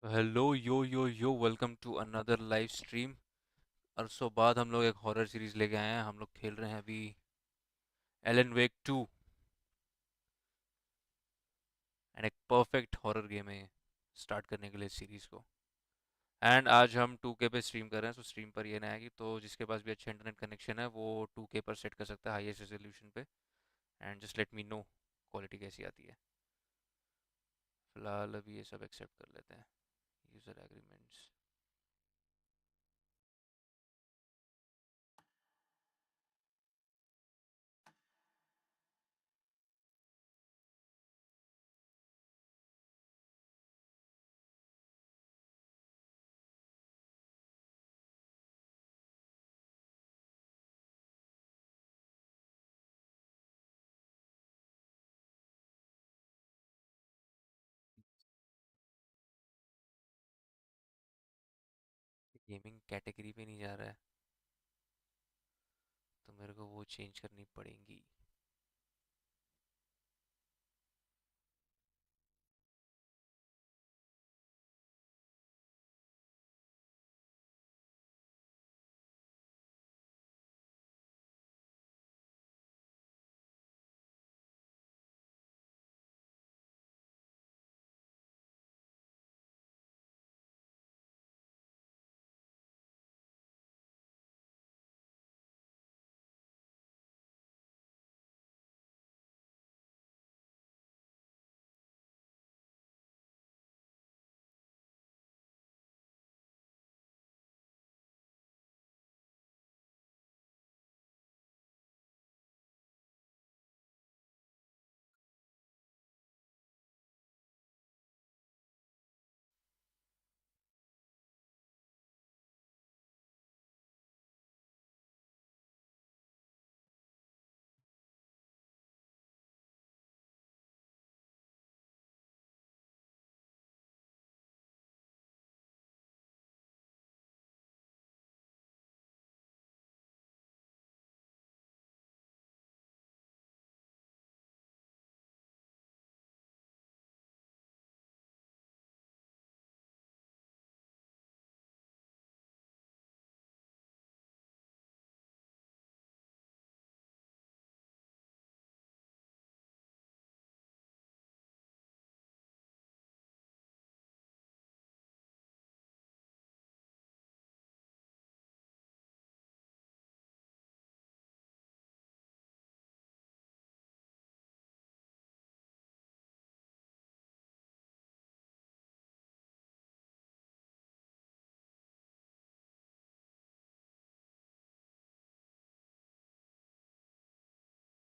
Hello yo welcome to another live stream. अरसों बाद हम लोग एक हॉरर सीरीज लेके आए हैं। हम लोग खेल रहे हैं अभी एलन वेक 2 एंड एक परफेक्ट हॉरर गेम है स्टार्ट करने के लिए सीरीज को। एंड आज हम 2K पे स्ट्रीम कर रहे हैं। सो स्ट्रीम पर ये ना है कि तो जिसके पास भी अच्छा इंटरनेट कनेक्शन है वो 2K पर सेट कर सकता है हाईएस्ट रेजोल्यूशन पे। And just let me know quality कैसी आती है। फिलहाल अभी ये सब एक्सेप्ट कर लेते हैं। User agreements. गेमिंग कैटेगरी पे नहीं जा रहा है तो मेरे को वो चेंज करनी पड़ेगी।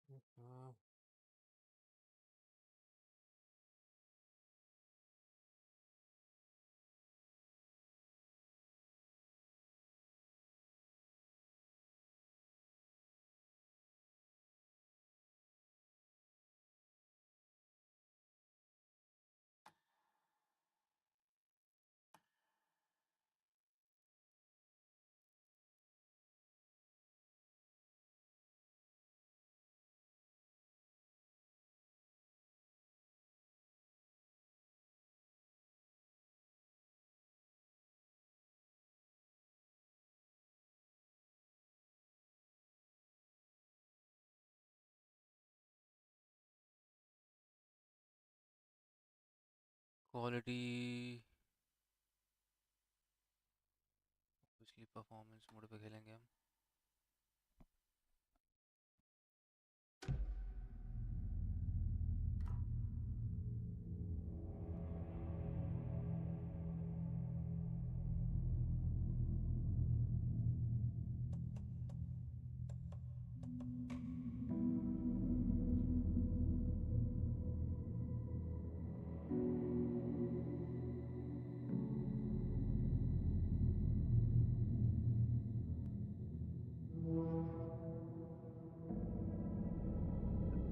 हाँ। क्वालिटी पिछली परफॉर्मेंस मोड पे खेलेंगे हम।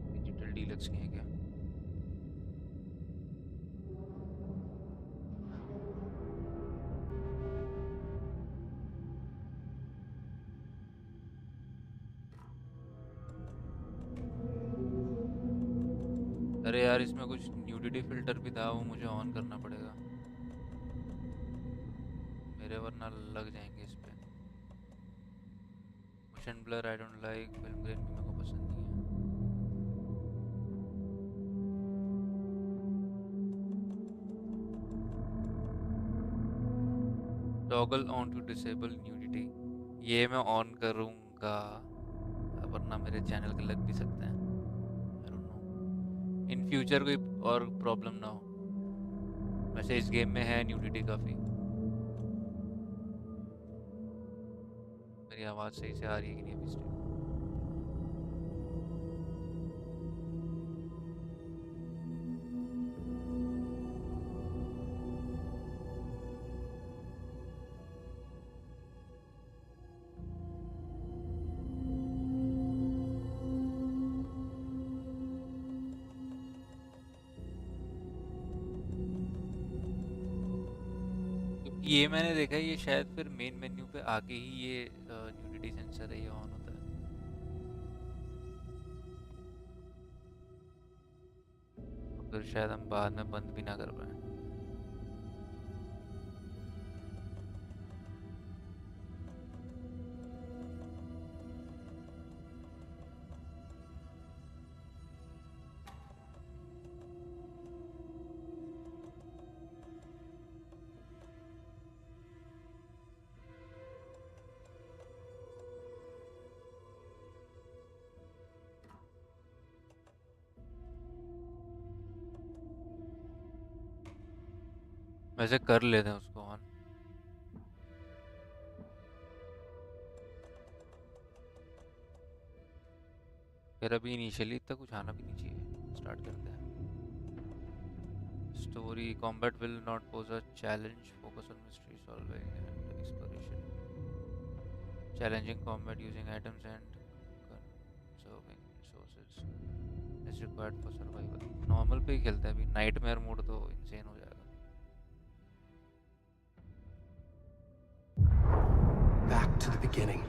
डिजिटल डीलक्स के हैं क्या? अरे यार इसमें कुछ न्यूडिटी फिल्टर भी था, वो मुझे ऑन करना पड़ेगा। मेरे वरना लग जाएंगे इस पे। Motion blur I don't like, film grain भी मेरे को पसंद नहीं है। Toggle on to disable nudity, ये मैं ऑन करूँगा वरना मेरे चैनल के लग भी सकते हैं। I don't know, in future कोई और प्रॉब्लम ना हो। वैसे इस गेम में है न्यूडिटी काफ़ी। मेरी आवाज़ सही से आ रही है कि नहीं अभी स्ट्रीम? क्योंकि ये मैंने देखा है, ये शायद फिर मेन मेन्यू पे आके ही ये न्यूडिटी सेंसर है, ये ऑन होता है। तो फिर शायद हम बाद में बंद भी ना कर पाए। वैसे कर लेते हैं उसको ऑन। फिर अभी इनिशियली इतना कुछ आना भी नहीं चाहिए, स्टार्ट करते हैं। Story combat will not pose a challenge, focus on mystery solving and exploration. Challenging combat using items and conserving resources is required for survival. Normal पे ही खेलता है अभी, नाइटमेयर मोड तो इंसेन हो जाएगा। Back to the beginning.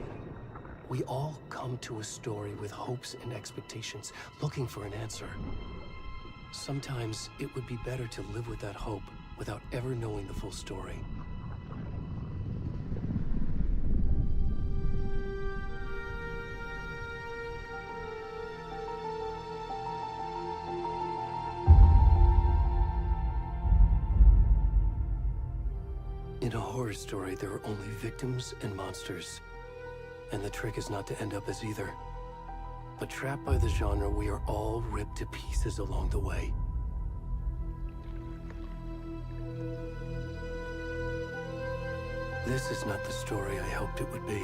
We all come to a story with hopes and expectations, looking for an answer. Sometimes it would be better to live with that hope without ever knowing the full story. In a horror story, there are only victims and monsters. And the trick is not to end up as either. But trapped by the genre, we are all ripped to pieces along the way. This is not the story I hoped it would be.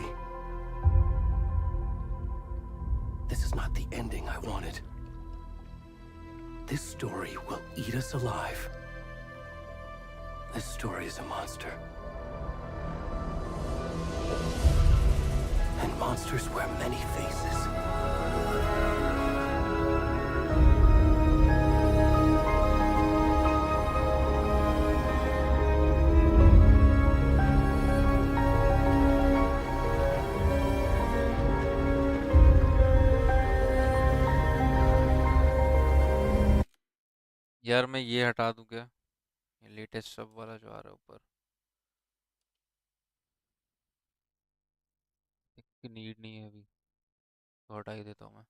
This is not the ending I wanted. This story will eat us alive. This story is a monster. And monsters wear many faces. यार मैं ये हटा दूं क्या, ये latest सब वाला जो आ रहा है ऊपर, इसकी नीड नहीं है अभी, तो हटा ही देता हूँ मैं।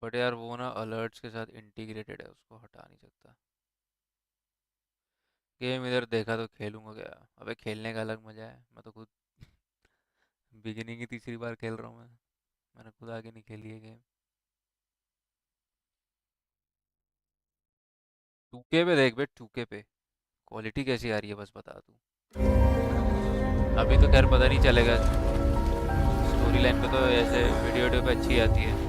बट यार वो ना अलर्ट्स के साथ इंटीग्रेटेड है, उसको हटा नहीं सकता। गेम इधर देखा तो खेलूंगा क्या? अबे खेलने का अलग मजा है, मैं तो खुद बिगिनिंग की तीसरी बार खेल रहा हूँ मैं। मैंने खुद आगे नहीं खेली है गेम। 2K पे देख बे, 2K पे क्वालिटी कैसी आ रही है बस बता तू। अभी तो खैर पता नहीं चलेगा, स्टोरी लाइन पे तो ऐसे वीडियो वीडियो पे अच्छी आती है।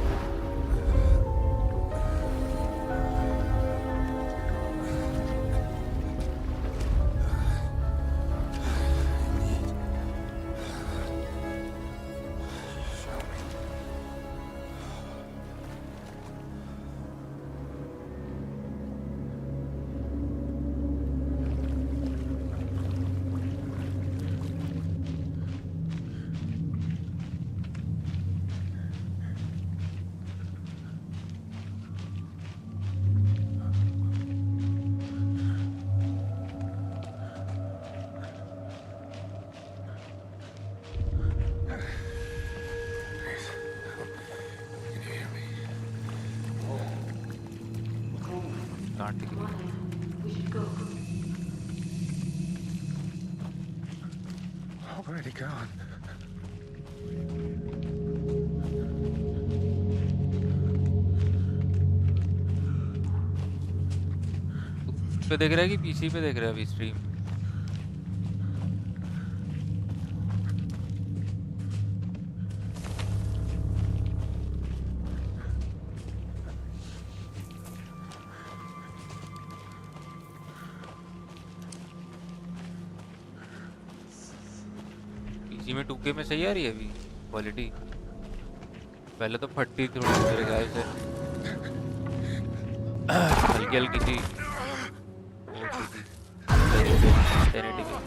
हाँ दिख रही है। We should go. Already gone. पे देख रहा है कि पीसी पे देख रहा है अभी स्ट्रीम? पीसी में 2K में सही आ रही है अभी क्वालिटी? पहले तो फटती थी थोड़ी मेरे ख्याल से। हल्की हल्की सी वो होती थी 1080 पे।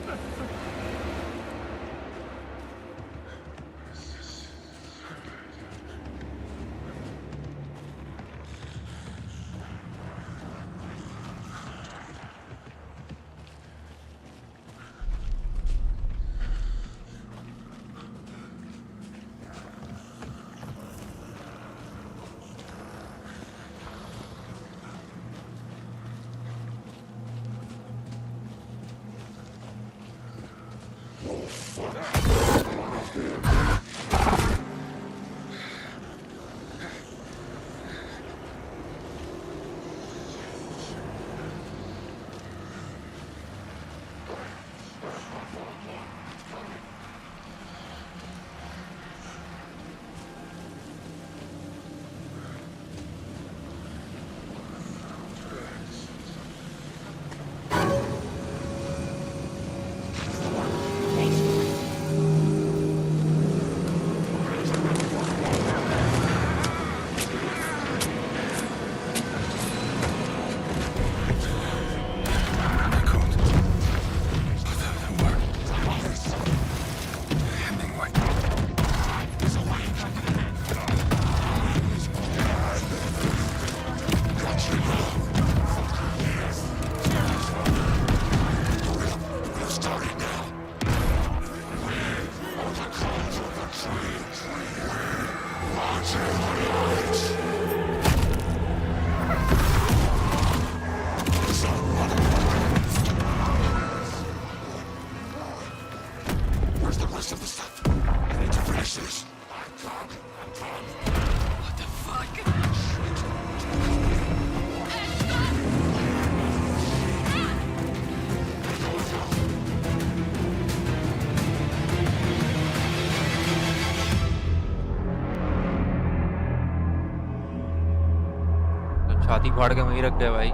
तो छाती फाड़ के वहीं रख गया भाई।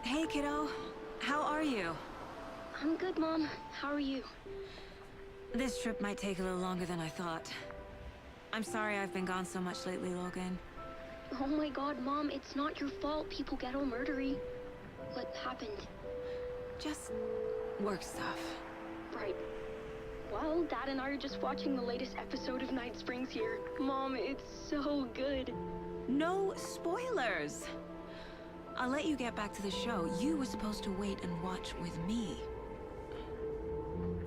Hey, kiddo. How are you? I'm good, Mom. How are you? This trip might take a little longer than I thought. I'm sorry I've been gone so much lately, Logan. Oh my god, Mom, it's not your fault people get all murdery. What happened? Just work stuff. Right. Well, Dad and I are just watching the latest episode of Night Springs here. Mom, it's so good. No spoilers! I'll let you get back to the show. You were supposed to wait and watch with me.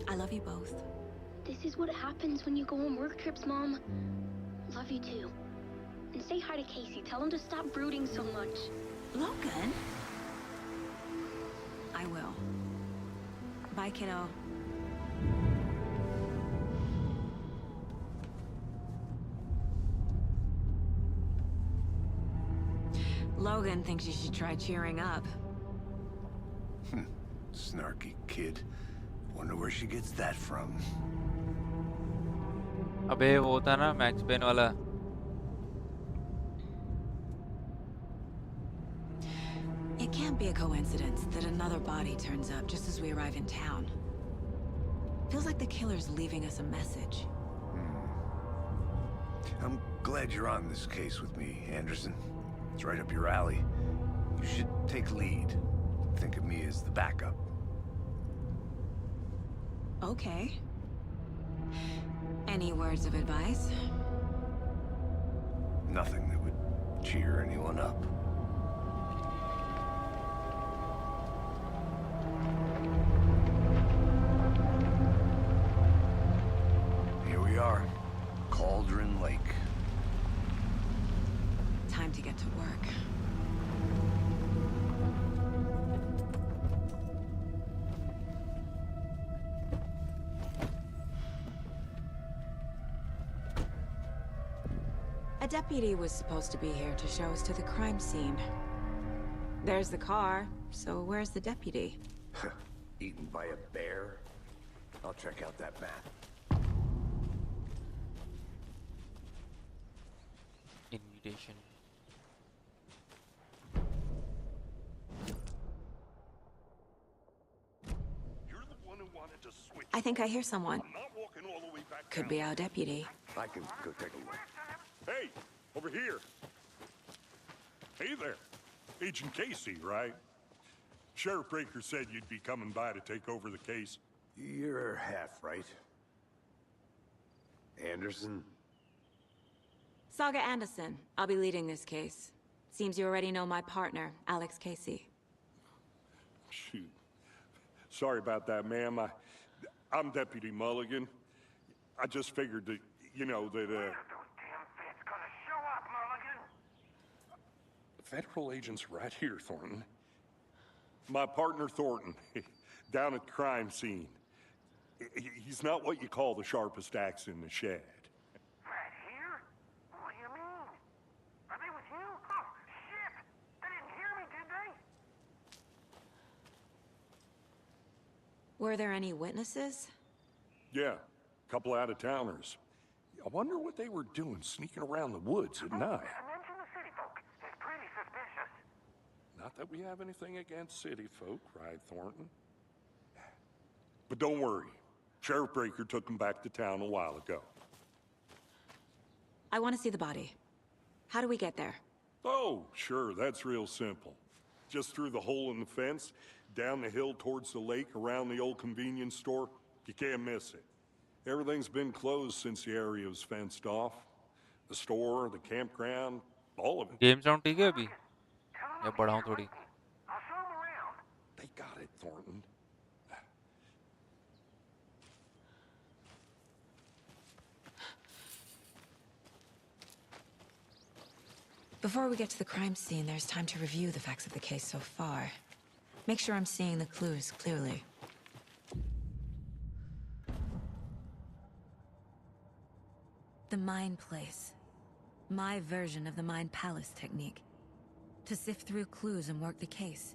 I love you both. This is what happens when you go on work trips, Mom. Love you too. And say hi to Casey. Tell him to stop brooding so much. Logan? I will. Bye, kiddo. Logan thinks you should try cheering up. Snarky kid. Wonder where she gets that from. अबे वो था ना max pen वाला। It can't be a coincidence that another body turns up just as we arrive in town. Feels like the killer's leaving us a message. I'm glad you're on this case with me, Anderson. It's right up your alley. You should take lead. Think of me as the backup. Okay. Any words of advice? Nothing that would cheer anyone up. Here we are. Cauldron Lake. Time to get to work. A deputy was supposed to be here to show us to the crime scene. There's the car, so where's the deputy? Eaten by a bear? I'll check out that map. Invitation. You're the one who wanted to switch. I think I hear someone. I'm not walking all the way back Could down. be our deputy. I can go take a look. Hey, over here. Hey there. Agent Casey, right? Sheriff Breaker said you'd be coming by to take over the case. You're half right. Anderson? Saga Anderson. I'll be leading this case. Seems you already know my partner, Alex Casey. Shoot. Sorry about that, ma'am. I'm Deputy Mulligan. I just figured that, you know, that, Federal agents right here, Thornton. My partner, Thornton, down at the crime scene. He's not what you call the sharpest axe in the shed. Right here? What do you mean? Are they with you? Oh, shit! They didn't hear me, did they? Were there any witnesses? Yeah, a couple out-of-towners. I wonder what they were doing sneaking around the woods at night. Mention the city folk. It's pretty suspicious. Not that we have anything against city folk, right, Thornton? But don't worry. Sheriff Breaker took them back to town a while ago. I want to see the body. How do we get there? Oh, sure, that's real simple. Just through the hole in the fence, down the hill towards the lake, around the old convenience store. You can't miss it. Everything's been closed since the area was fenced off. The store, the campground, all of it. Game sound ठीक है अभी या बढ़ाऊं थोड़ी? I'll show them around. They got it, Thornton. Before we get to the crime scene, there's time to review the facts of the case so far. Make sure I'm seeing the clues clearly. The Mind Place. My version of the Mind Palace technique. To sift through clues and work the case.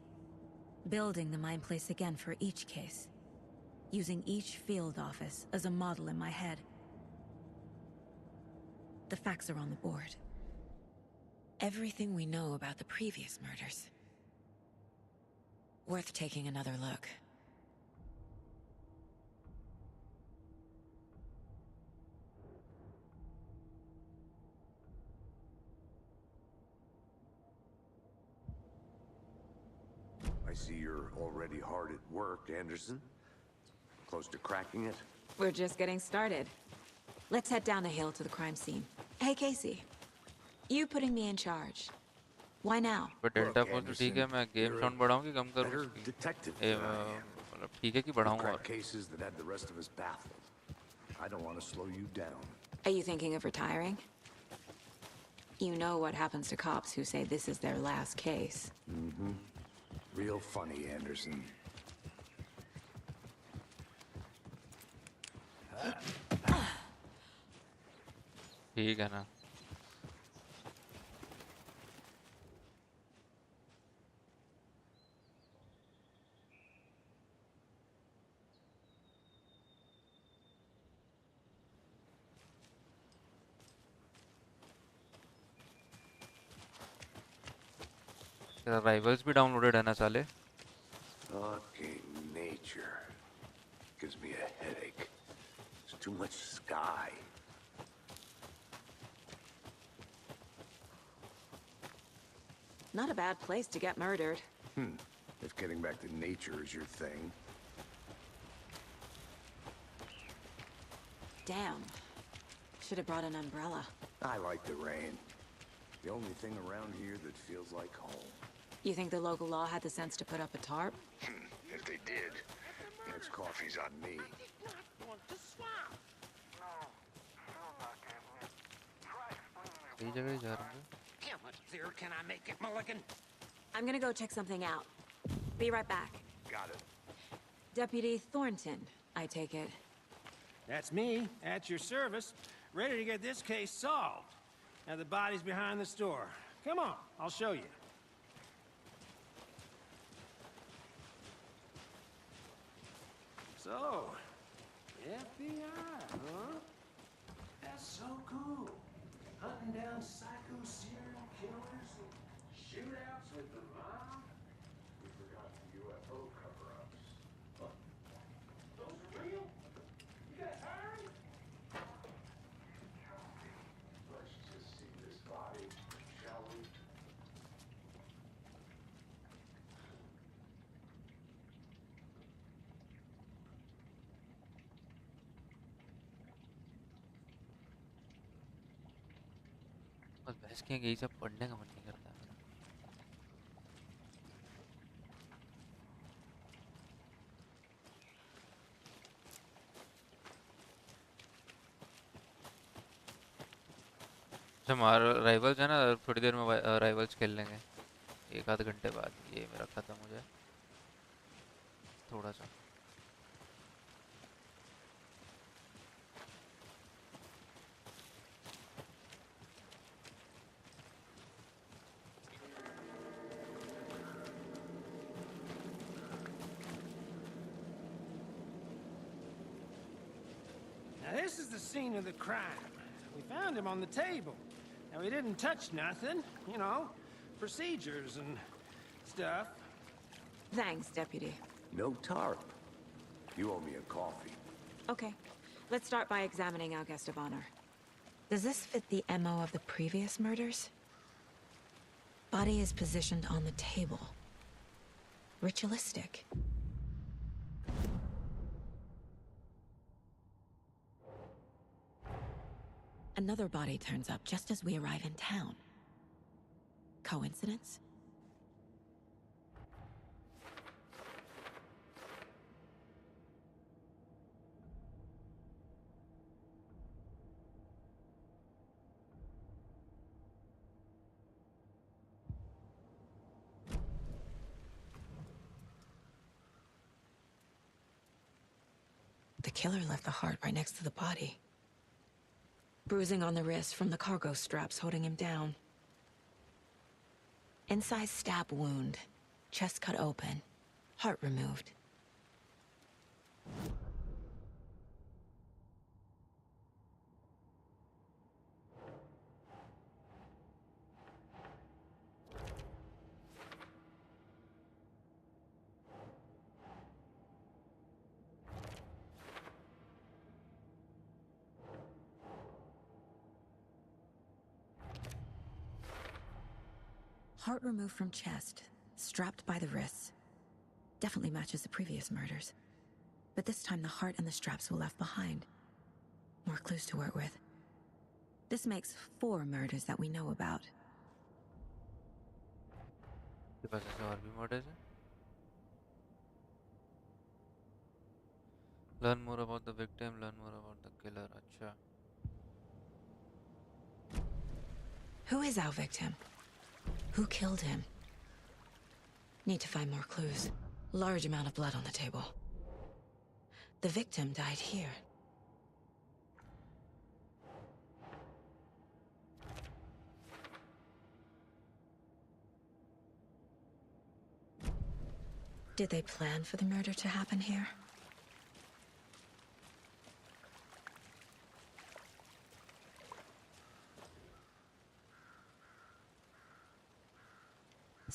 Building the Mind Place again for each case. Using each field office as a model in my head. The facts are on the board. Everything we know about the previous murders. Worth taking another look. I see you're already hard at work, Anderson. Close to cracking it? We're just getting started. Let's head down the hill to the crime scene. Hey, Casey. You putting me in charge. Why now? पर delta four तो ठीक है, मैं game sound बढ़ाऊं कि कम करूं Better उसकी? detective A, than I am. मतलब ठीक है कि बढ़ाऊं Crack और? cases that had the rest of us baffled. I don't want to slow you down. Are you thinking of retiring? You know what happens to cops who say this is their last case. Real funny, Anderson. ठीक है ना? तेरा rivals भी downloaded है ना साले? Fucking nature. Gives me a headache. There's too much sky. Not a bad place to get murdered. If getting back to nature is your thing. Damn. Should have brought an umbrella. I like the rain. The only thing around here that feels like home. You think the local law had the sense to put up a tarp? If they did, next coffee's on me. सही जगह ही जा रहा हूँ। How much clearer can I make it, Mulligan? I'm gonna go check something out. Be right back. Got it. Deputy Thornton, I take it. That's me, at your service, ready to get this case solved. Now the body's behind the store. Come on, I'll show you. So, FBI, huh? That's so cool. Hunting down psycho serial killers and shootouts with the mob. We forgot the UFO cover-ups. Those are real? You guys hiring? Let's just see this body, shall we? बस बहस के यही सब पढ़ने का मन नहीं करता है मेरा। अच्छा हमारा राइवल्स है ना, थोड़ी देर में राइवल्स खेल लेंगे, एक आध घंटे बाद ये मेरा ख़त्म हो जाए थोड़ा सा। Now this is the scene of the crime. We found him on the table. Now he didn't touch nothing, you know, procedures and stuff. Thanks, Deputy. No tarp. You owe me a coffee. Okay, let's start by examining our guest of honor. Does this fit the MO of the previous murders? Body is positioned on the table. Ritualistic. Another body turns up just as we arrive in town. Coincidence? The killer left the heart right next to the body. Bruising on the wrist from the cargo straps holding him down. Incised stab wound. Chest cut open. Heart removed. Heart removed from chest, strapped by the wrists. Definitely matches the previous murders. But this time the heart and the straps were left behind. More clues to work with. This makes 4 murders that we know about. के पास ऐसे और भी murders हैं? Learn more about the victim, learn more about the killer. अच्छा Who is our victim? Who killed him? Need to find more clues. Large amount of blood on the table. The victim died here. Did they plan for the murder to happen here?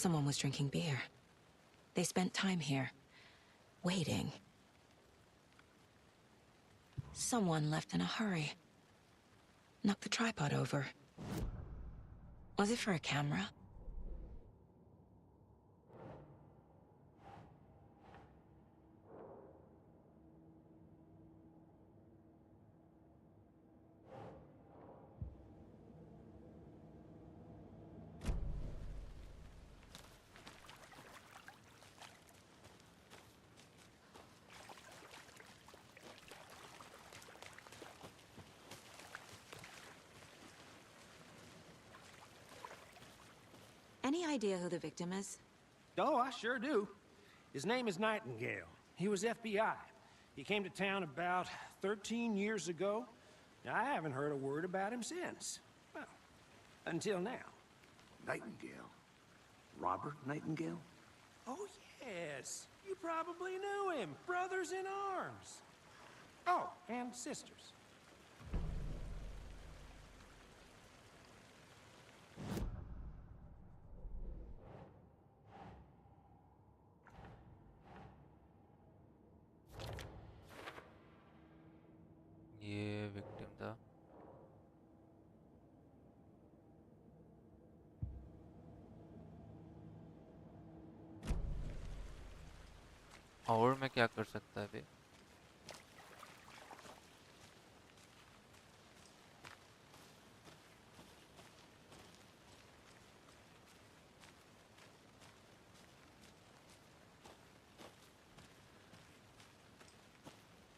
Someone was drinking beer. They spent time here, waiting. Someone left in a hurry. Knocked the tripod over. Was it for a camera? Any idea who the victim is? Oh, I sure do. His name is Nightingale. He was FBI. He came to town about 13 years ago. Now, I haven't heard a word about him since. Well, until now. Nightingale? Robert Nightingale? Oh, yes. You probably knew him. Brothers in arms. Oh, and sisters. ये victim था। और मैं क्या कर सकता है बे?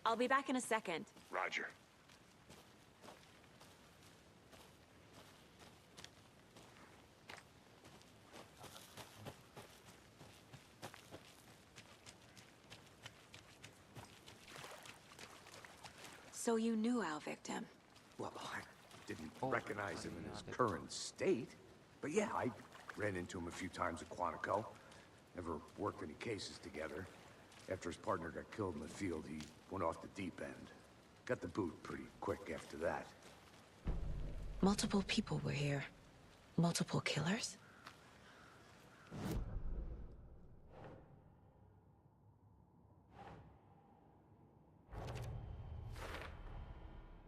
I'll be back in a second. Roger. So you knew our victim? Well, I didn't Oh, recognize him in yeah, his that's current state. But yeah, I ran into him a few times at Quantico. Never worked any cases together. After his partner got killed in the field, he went off the deep end. Got the boot pretty quick after that. Multiple people were here. Multiple killers?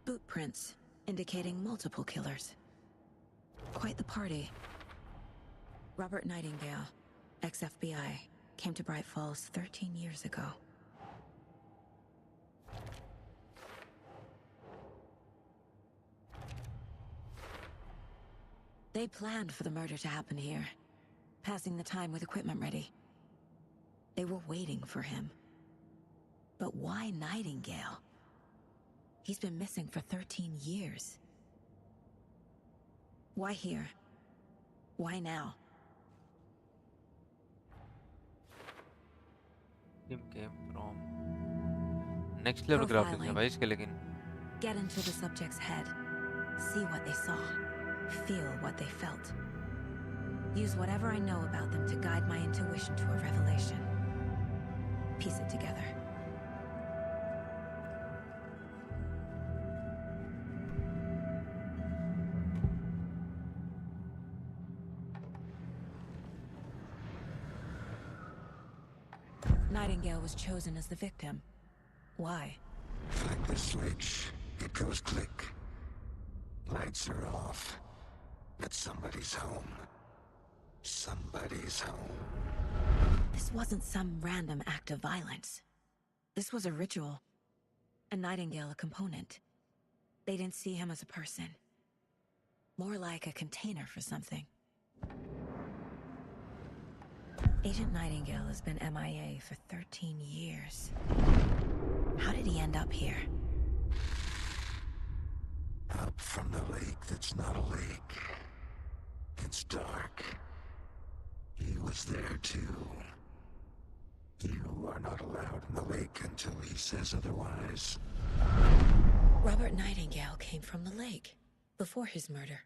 Boot prints, indicating multiple killers. Quite the party. Robert Nightingale, ex-FBI, came to Bright Falls 13 years ago. They planned for the murder to happen here, passing the time with equipment ready. They were waiting for him. But why Nightingale? He's been missing for 13 years. Why here? Why now? Him came from next level graphics हैं Profiling. भाई इसके लेकिन Get into the subject's head. See what they saw. Feel what they felt. Use whatever I know about them to guide my intuition to a revelation. Piece it together. Nightingale was chosen as the victim. Why? Flick the switch, it goes click. Lights are off. But somebody's home. Somebody's home. This wasn't some random act of violence. This was a ritual. A Nightingale a component. They didn't see him as a person. More like a container for something. Agent Nightingale has been MIA for 13 years. How did he end up here? Up from the lake that's not a lake. It's dark. He was there too. You are not allowed in the lake until he says otherwise. Robert Nightingale came from the lake, before his murder.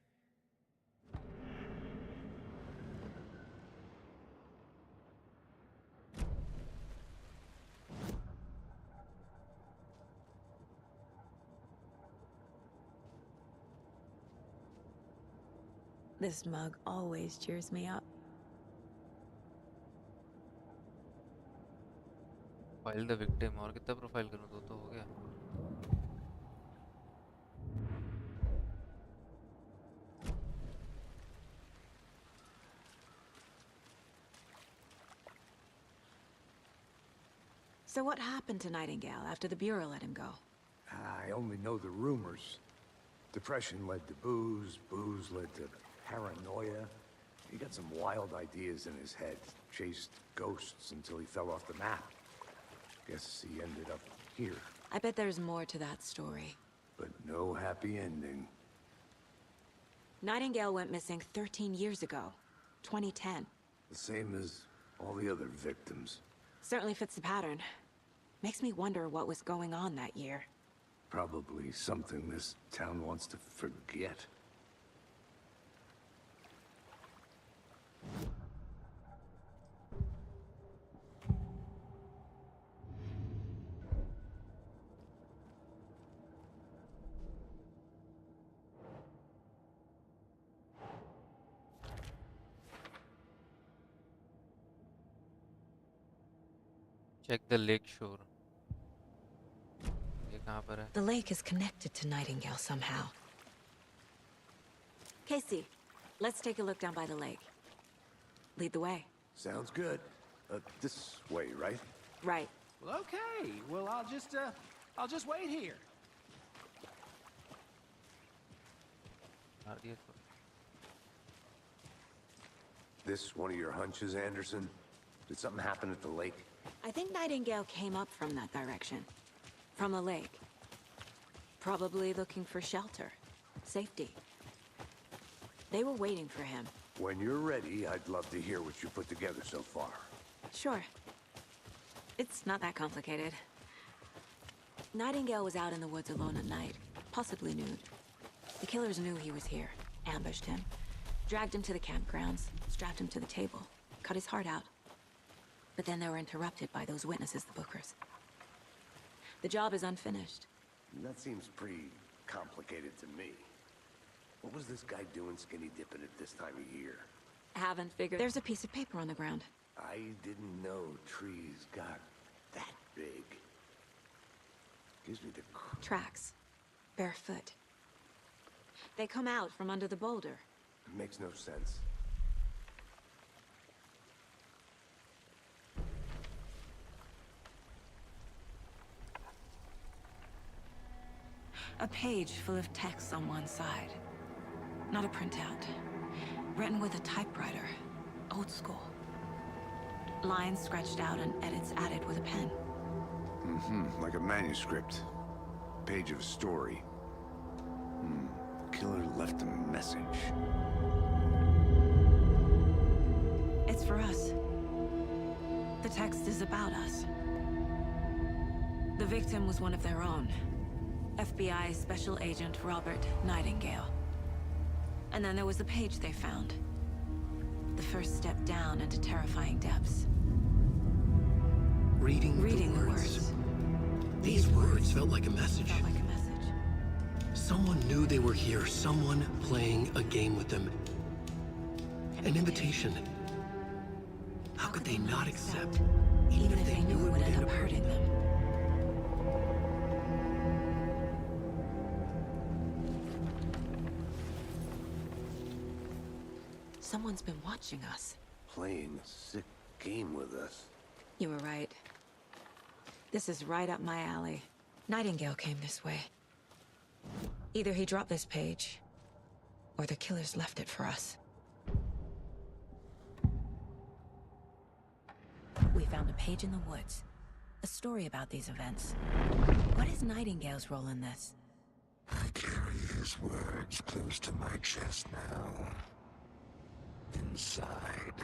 This mug always cheers me up. Profile the victim, और कितना profile करूँ, दो तो हो गया. So what happened to Nightingale after the Bureau let him go? I only know the rumors. Depression led to booze, booze led to paranoia. He got some wild ideas in his head, chased ghosts until he fell off the map. Guess he ended up here, I bet there's more to that story. but no happy ending. Nightingale went missing 13 years ago. 2010. The same as all the other victims. Certainly fits the pattern. Makes me wonder what was going on that year. Probably something this town wants to forget. Check the lake shore. ये कहाँ पर है? The lake is connected to Nightingale somehow. Casey, let's take a look down by the lake. Lead the way. Sounds good. This way, right? Right. Well, okay. Well, I'll just wait here. मार दिया इसको. This one of your hunches, Anderson? Did something happen at the lake? I think Nightingale came up from that direction. From the lake. Probably looking for shelter. Safety. They were waiting for him. When you're ready, I'd love to hear what you put together so far. Sure. It's not that complicated. Nightingale was out in the woods alone at night, possibly nude. The killers knew he was here, ambushed him, dragged him to the campgrounds, strapped him to the table, cut his heart out. But then they were interrupted by those witnesses, the Bookers. The job is unfinished. That seems pretty complicated to me. What was this guy doing skinny dipping at this time of year? Haven't figured. There's a piece of paper on the ground. I didn't know trees got that big. Gives me the Tracks. Barefoot. They come out from under the boulder. It makes no sense. A page full of text on one side. Not a printout. Written with a typewriter. Old school. Lines scratched out and edits added with a pen. Like a manuscript. Page of a story. The killer left a message. It's for us. The text is about us. The victim was one of their own. FBI Special Agent Robert Nightingale. And then there was the page they found. The first step down into terrifying depths. Reading the the words. These words felt like a message. Felt like a message. Someone knew they were here, someone playing a game with them. An invitation. How could they not accept, Even if they knew it would end up hurting them. Someone's been watching us. Playing a sick game with us. You were right. This is right up my alley. Nightingale came this way. Either he dropped this page, or the killers left it for us. We found a page in the woods. A story about these events. What is Nightingale's role in this? I carry his words close to my chest now. Inside,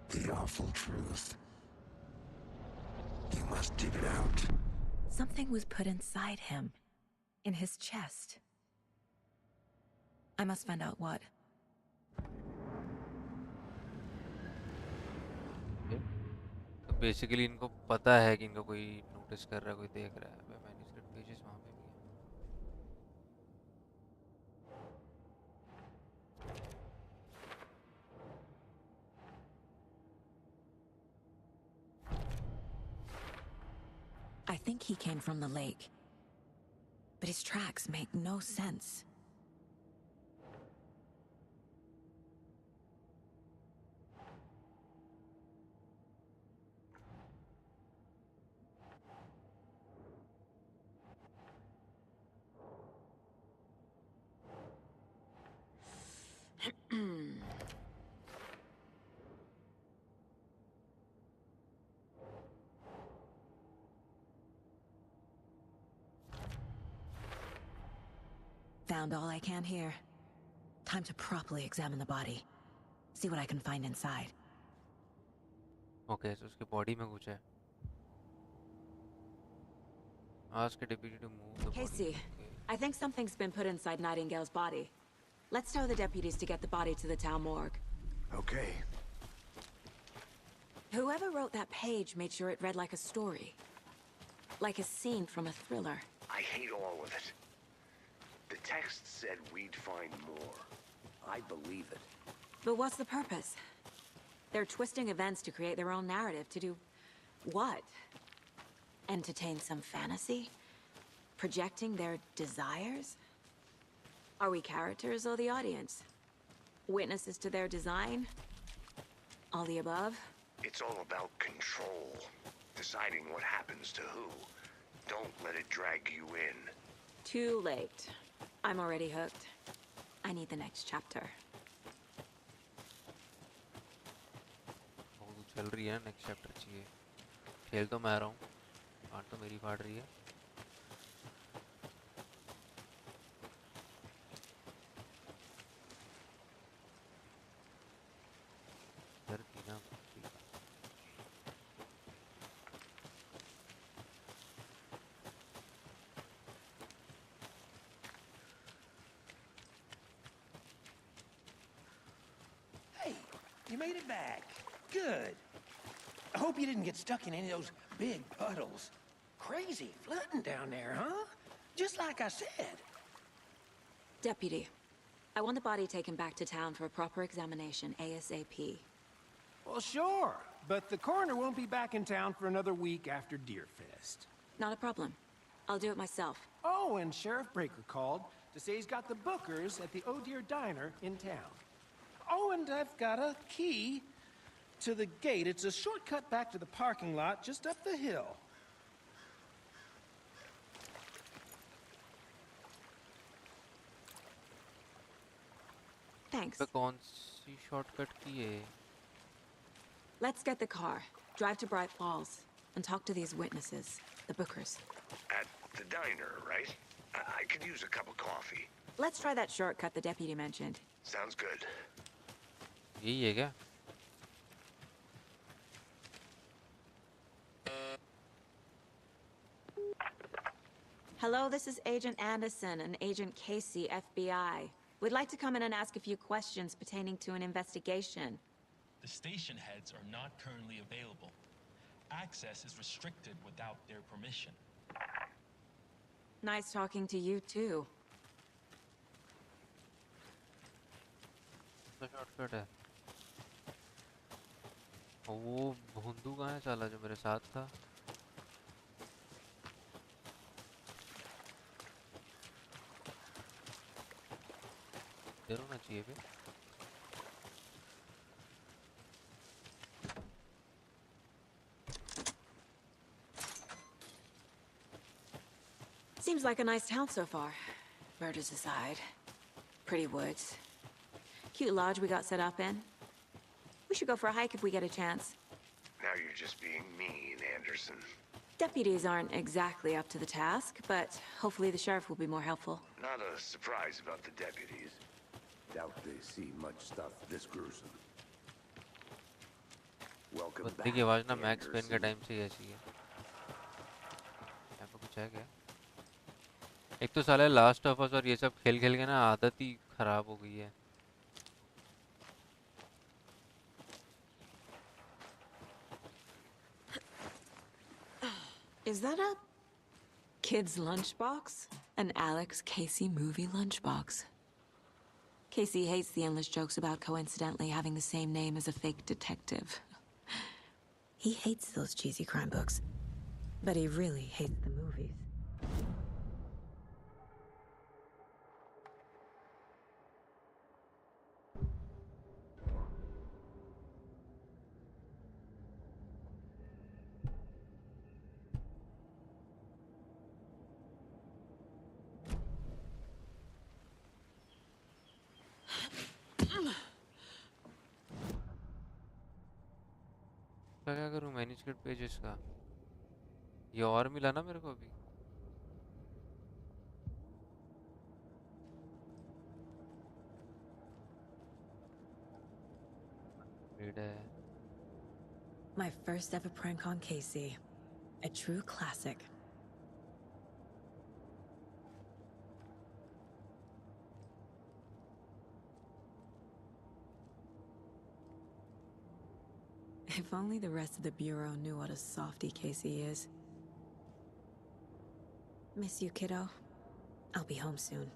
the awful truth. You must dig it out. Something was put inside him. In his chest. I must find out what. तो basically इनको पता है कि इनको कोई notice कर रहा है, कोई देख रहा है. मैन्युस्क्रिप्ट पेजेस वहाँ पे भी हैं. I think he came from the lake. But his tracks make no sense. Found all I can here. Time to properly examine the body. See what I can find inside. Okay, so उसके body में कुछ है. Ask a deputy to move the body. Casey, Okay. I think something's been put inside Nightingale's body. Let's tell the deputies to get the body to the town morgue. Okay. Whoever wrote that page made sure it read like a story. Like a scene from a thriller. I hate all of it. The text said we'd find more. I believe it. But what's the purpose? They're twisting events to create their own narrative to do... what? Entertain some fantasy? Projecting their desires? Are we characters or the audience? Witnesses to their design? All the above? It's all about control. Deciding what happens to who. Don't let it drag you in. Too late. I'm already hooked. I need the next chapter. बहुत चल रही है. Next chapter चाहिए. खेल तो मैं रहा हूँ. कान तो मेरी फाड़ रही है. डर थी ना. Hey, you made it back. Good. I hope you didn't get stuck in any of those big puddles. Crazy flooding down there, huh? Just like I said. Deputy, I want the body taken back to town for a proper examination, ASAP. Well, sure. But the coroner won't be back in town for another week after Deerfest. Not a problem. I'll do it myself. Oh, and Sheriff Breaker called to say he's got the bookers at the Oh Dear Diner in town. Oh, and I've got a key to the gate. It's a shortcut back to the parking lot just up the hill. Thanks. पे कौन सी shortcut की है? Let's get the car, drive to Bright Falls, and talk to these witnesses, the bookers. At the diner, right? I could use a cup of coffee. Let's try that shortcut the deputy mentioned. Sounds good. यही है क्या? Hello, this is Agent Anderson and Agent Casey, FBI. We'd like to come in and ask a few questions pertaining to an investigation. The station heads are not currently available. Access is restricted without their permission. Nice talking to you, too. तो shortcut है. और वो भोंदू कहाँ है साला जो मेरे साथ था? इधर होना चाहिए भी. Seems like a nice town so far. Murders aside. Pretty woods. Cute lodge we got set up in. We should go for a hike if we get a chance. Now you're just being mean, Anderson. Deputies aren't exactly up to the task, but hopefully the sheriff will be more helpful. Not a surprise about the deputies. Doubt they see much stuff this gruesome. Welcome बंदे back, की आवाज ना max pen का Anderson. Time से ही ऐसी है. यहाँ पे कुछ है क्या? एक तो साला लास्ट ऑफ अस और ये सब खेल खेल के ना आदत ही खराब हो गई है. Is that a kid's lunchbox? An Alex Casey movie lunchbox. Casey hates the endless jokes about coincidentally having the same name as a fake detective. He hates those cheesy crime books. But he really hates the movies. क्या करूँ management pages का? ये और मिला ना मेरे को अभी। रेड है। My first ever prank on Casey. A true classic. If only the rest of the Bureau knew what a softy Casey is. Miss you, kiddo. I'll be home soon.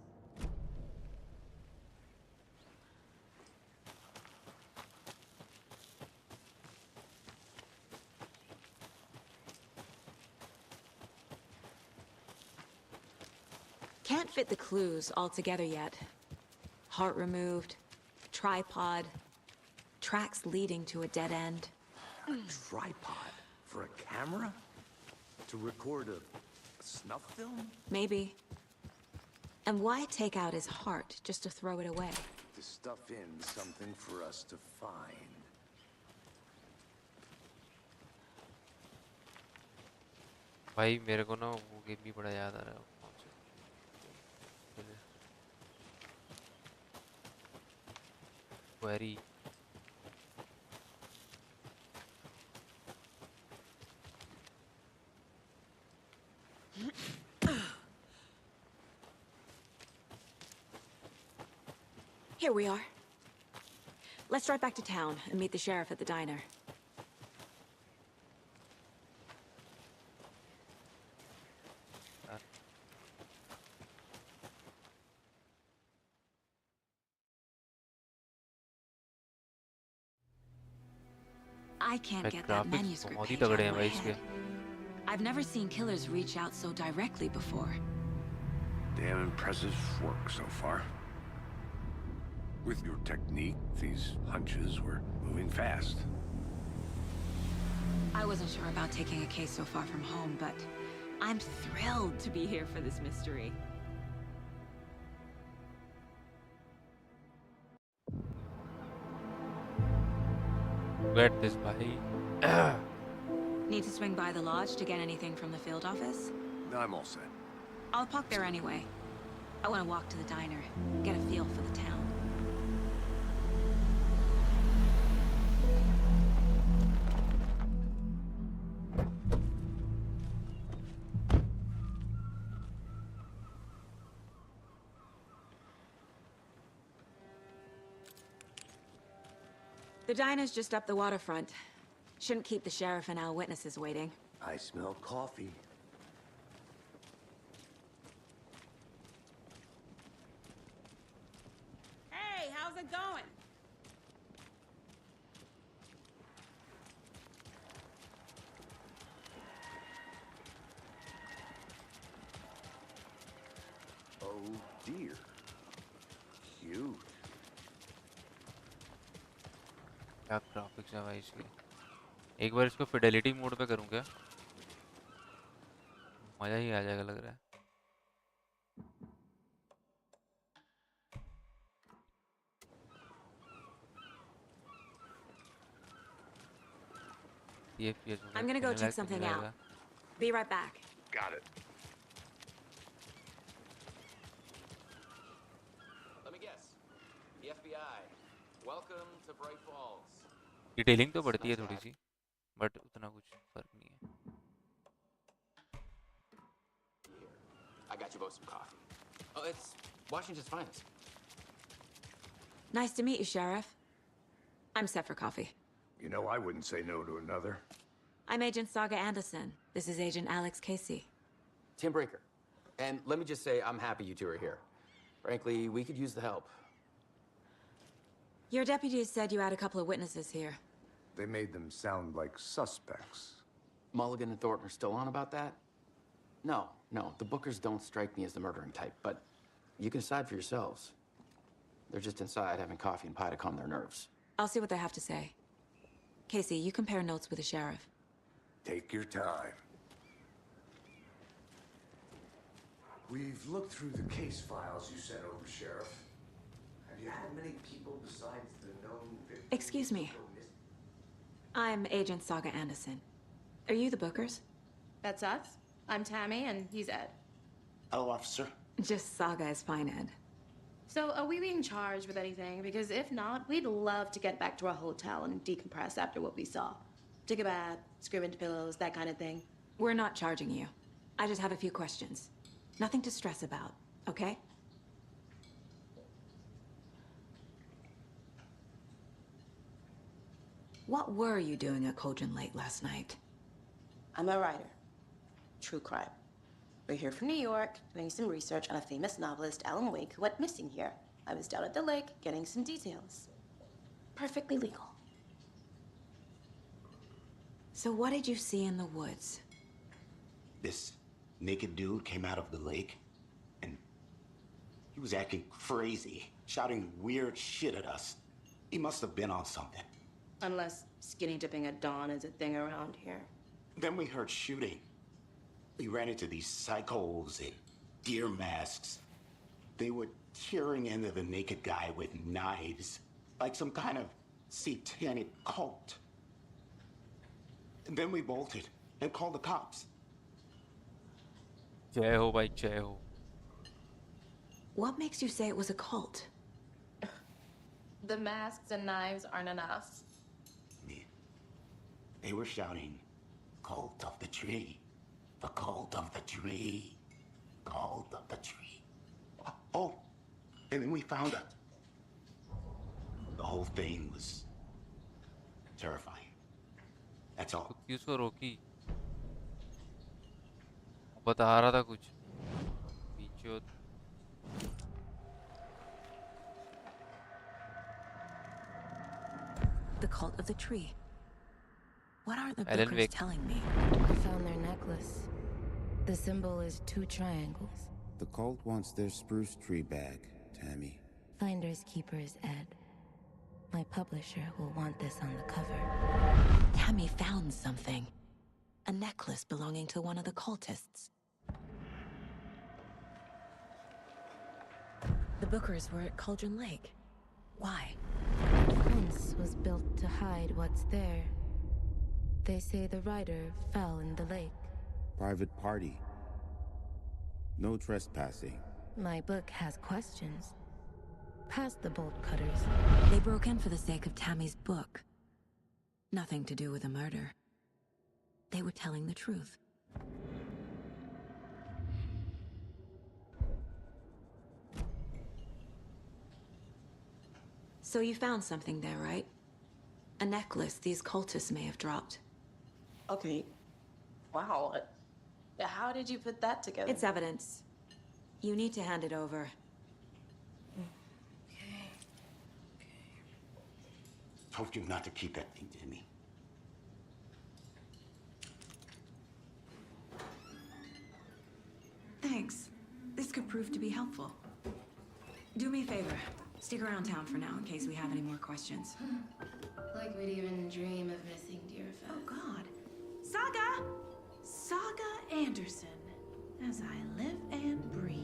Can't fit the clues all together yet. Heart removed, tripod, tracks leading to a dead end. A tripod? For a camera? To record a snuff film? Maybe. And why take out his heart just to throw it away? To stuff in something for us to find. भाई मेरे को ना वो game भी बड़ा याद आ रहा है। कौन सा? Query. Here we are. Let's drive back to town and meet the sheriff at the diner. I can't get that graphics manuscript बहुत ही page out तगड़े of हैं my भाई इसके। head. I've never seen killers reach out so directly before. Damn impressive work so far. With your technique, these hunches were moving fast. I wasn't sure about taking a case so far from home, but I'm thrilled to be here for this mystery. Get this भाई। Need to swing by the lodge to get anything from the field office? No, I'm all set. I'll park there anyway. I want to walk to the diner, get a feel for the town. The diner's just up the waterfront. Shouldn't keep the sheriff and our witnesses waiting. I smell coffee. Hey, how's it going? Oh dear. Cute. क्या graphics है भाई इसके। एक बार इसको Fidelity mode पे करूँ क्या? मजा ही आ जाएगा लग रहा है। ये I'm gonna go check something out. Be right back. Got it. Let me guess. The FBI. Welcome to Bright Falls. Detailing तो बढ़ती है थोड़ी सी, बट उतना कुछ फर्क नहीं है। Here. I got you both some coffee. Oh, it's Washington's finest. Nice to meet you, Sheriff. I'm set for coffee. You know, I wouldn't say no to another. I'm Agent Saga Anderson. This is Agent Alex Casey. Tim Breaker. And let me just say, I'm happy you two are here. Frankly, we could use the help. Your deputies said you had a couple of witnesses here. They made them sound like suspects. Mulligan and Thornton are still on about that? No, no, the Bookers don't strike me as the murdering type, but you can decide for yourselves. They're just inside having coffee and pie to calm their nerves. I'll see what they have to say. Casey, you compare notes with the sheriff. Take your time. We've looked through the case files you sent over, Sheriff. Have you had many people besides the known victims? Excuse me. I'm Agent Saga Anderson. Are you the Bookers? That's us. I'm Tammy, and he's Ed. Hello, officer. Just Saga is fine, Ed. So, are we being charged with anything? Because if not, we'd love to get back to our hotel and decompress after what we saw. Take a bath, scream into pillows, that kind of thing. We're not charging you. I just have a few questions. Nothing to stress about, okay? What were you doing at Cauldron Lake last night? I'm a writer. True crime. We're here from New York, doing some research on a famous novelist, Alan Wake, who went missing here. I was down at the lake, getting some details. Perfectly legal. So what did you see in the woods? This naked dude came out of the lake, and he was acting crazy, shouting weird shit at us. He must have been on something. Unless skinny dipping at dawn is a thing around here. Then we heard shooting. We ran into these psychos in deer masks. They were tearing into the naked guy with knives, like some kind of satanic cult. And then we bolted and called the cops. जय हो भाई जय हो. What makes you say it was a cult? The masks and knives aren't enough. They were shouting, "Cult of the tree, the cult of the tree, cult of the tree." Oh, and then we found it. The whole thing was terrifying. That's all. क्यों उसको रोकी? बता रहा था कुछ. पीछे The cult of the tree. What are the Alan Bookers Wake. telling me? I found their necklace. The symbol is 2 triangles. The cult wants their spruce tree back, Tammy. Finders keepers, Ed. My publisher will want this on the cover. Tammy found something. A necklace belonging to one of the cultists. The Bookers were at Cauldron Lake. Why? The fence was built to hide what's there. They say the writer fell in the lake. Private party. No trespassing. My book has questions. Past the bolt cutters. They broke in for the sake of Tammy's book. Nothing to do with a murder. They were telling the truth. So you found something there, right? A necklace these cultists may have dropped. Okay. Wow. How did you put that together? It's evidence. You need to hand it over. Told you not to keep that thing, Jimmy. Thanks. This could prove to be helpful. Do me a favor. Stick around town for now in case we have any more questions. Like we'd even dream of missing dear Fez. Oh, God. Saga! Saga Anderson. As I live and breathe.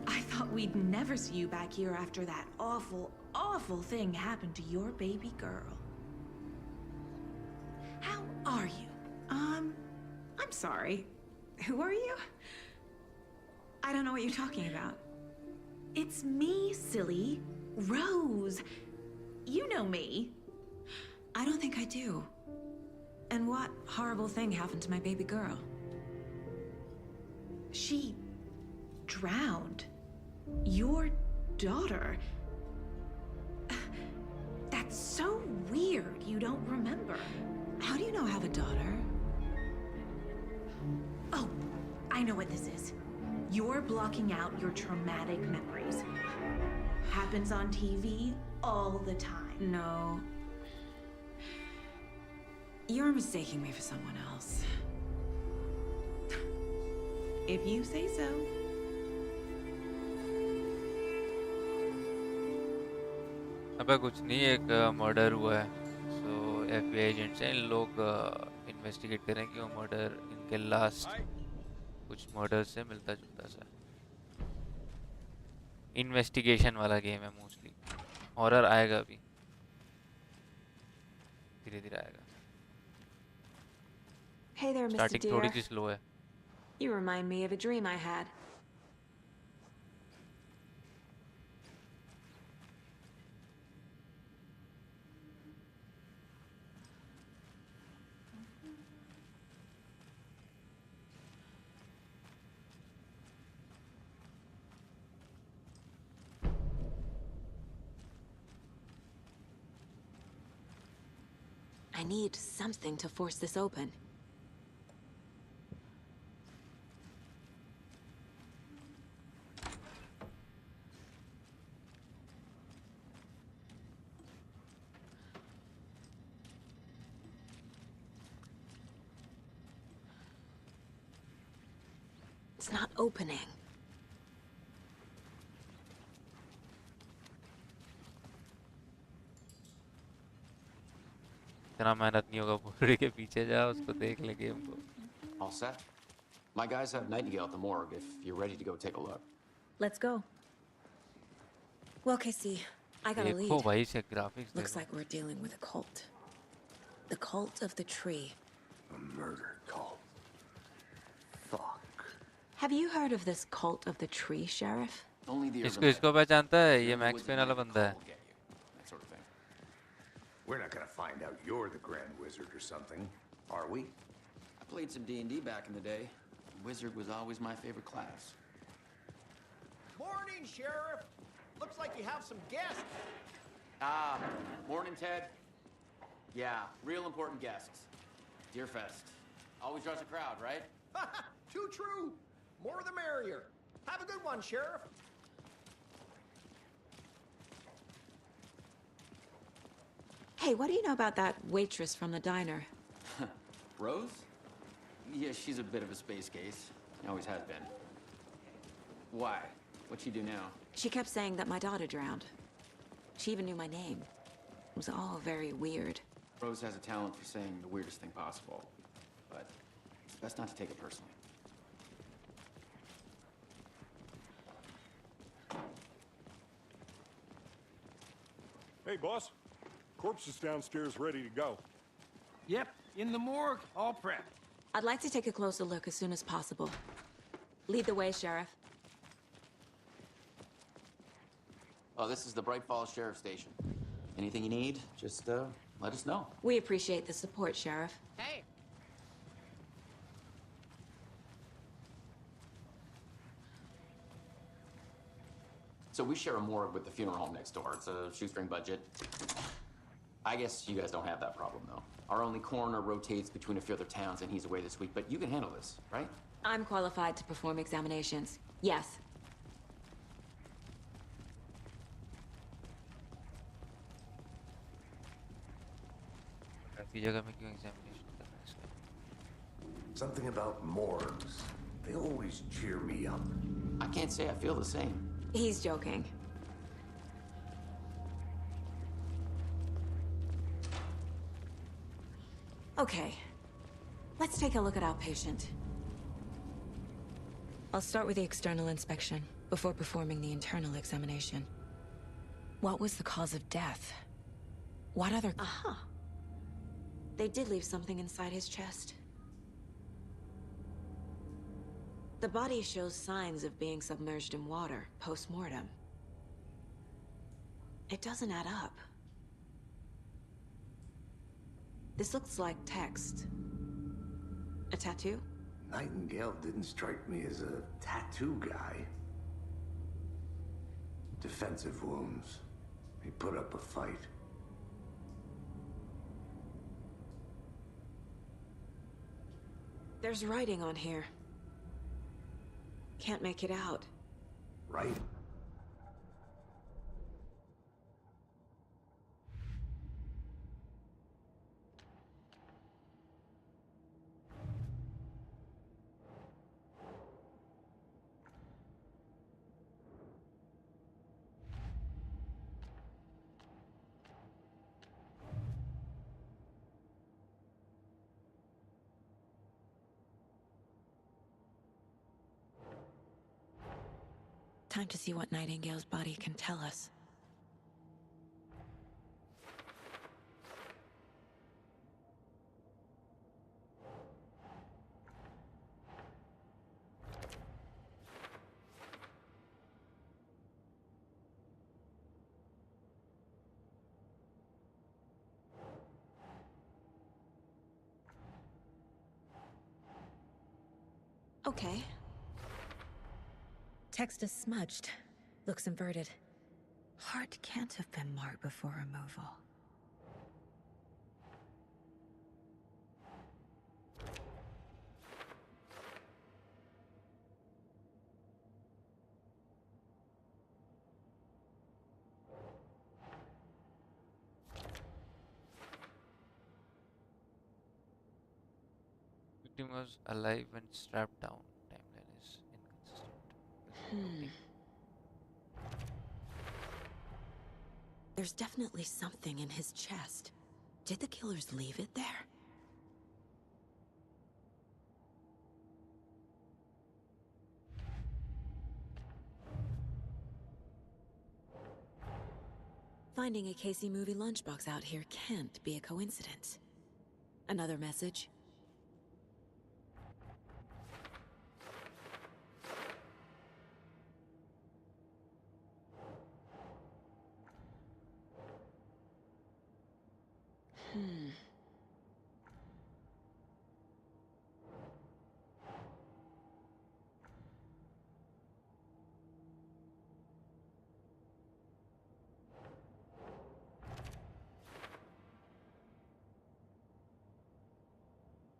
I thought we'd never see you back here after that awful, awful thing happened to your baby girl. How are you? I'm sorry. Who are you? I don't know what you're talking about. It's me, silly. Rose. You know me. I don't think I do. And what horrible thing happened to my baby girl? She drowned. Your daughter. That's so weird you don't remember. How do you know I have a daughter? Oh, I know what this is. You're blocking out your traumatic memories. Happens on TV all the time. No. You're mistaking me for someone else. If you say so. अबे कुछ नहीं, एक murder हुआ है। सो FBI agents हैं, इन लोग investigate करें कि वो मर्डर इनके लास्ट कुछ मर्डर से मिलता जुलता सा। इन्वेस्टिगेशन वाला गेम है मोस्टली। हॉरर आएगा अभी, धीरे धीरे आएगा। Hey there, Mr. स्टार्टिंग थोड़ी Deer. सी स्लो है। You remind me of a dream I had. I need something to force this open. It's not opening. इतना मेहनत नहीं होगा, बूढ़े के पीछे जा, उसको देख ले गेम को। All set? My guys have Nightingale at the morgue if you're ready to go take a look. Let's go. Well, Casey, I got a देखो lead. भाई से ग्राफिक्स Looks देखो। like we're dealing with a cult. The cult of the tree. A murder cult. Fuck. Have you heard of this cult of the tree, Sheriff? Only the इसको इसको पहचानता है, ये Only max wizard pen वाला with a बंदा है। call will get you. That sort of thing. We're not gonna find out you're the Grand Wizard or something, are we? I played some D&D back in the day. Wizard was always my favorite class. Morning, Sheriff. Looks like you have some guests. Ah, morning, Ted. Yeah, real important guests. Deerfest. Always draws a crowd, right? Too true. More the merrier. Have a good one, Sheriff. Hey, what do you know about that waitress from the diner? Rose? Yeah, she's a bit of a space case. Always has been. Why? What'd she do now? She kept saying that my daughter drowned. She even knew my name. It was all very weird. Rose has a talent for saying the weirdest thing possible. But it's best not to take it personally. Hey, boss. Corpse is downstairs ready to go. Yep, in the morgue, all prepped. I'd like to take a closer look as soon as possible. Lead the way, Sheriff. Oh, this is the Bright Falls Sheriff Station. Anything you need, just let us know. We appreciate the support, Sheriff. Hey. So we share a morgue with the funeral home next door. It's a shoestring budget. I guess you guys don't have that problem, though. Our only coroner rotates between a few other towns, and he's away this week, but you can handle this, right? I'm qualified to perform examinations. Yes. काफी जगह में क्यों examination कर रहा है इसका? Something about morgues. They always cheer me up. I can't say I feel the same. He's joking. Okay. Let's take a look at our patient. I'll start with the external inspection before performing the internal examination. What was the cause of death? What other... Aha! They did leave something inside his chest. The body shows signs of being submerged in water post-mortem. It doesn't add up. This looks like text. A tattoo? Nightingale didn't strike me as a tattoo guy. Defensive wounds. He put up a fight. There's writing on here. Can't make it out. Right? Time to see what Nightingale's body can tell us. Okay. Text is smudged. Looks inverted. Heart can't have been marked before removal. Victim was alive when strapped down. Timeline is inconsistent. Loading. There's definitely something in his chest. Did the killers leave it there? Finding a Casey movie lunchbox out here can't be a coincidence. Another message?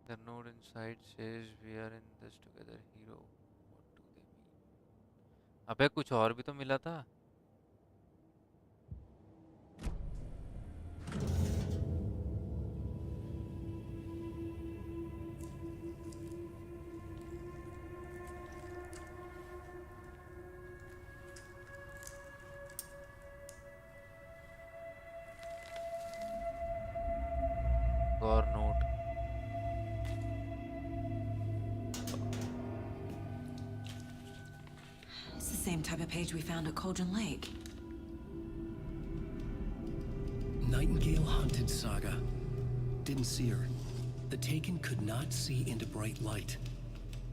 The note inside says we are in this together, hero. What do they mean? अबे कुछ और भी तो मिला था. और note. It's the same type of page we found at Cauldron Lake. Nightingale hunted Saga. Didn't see her. The Taken could not see into bright light.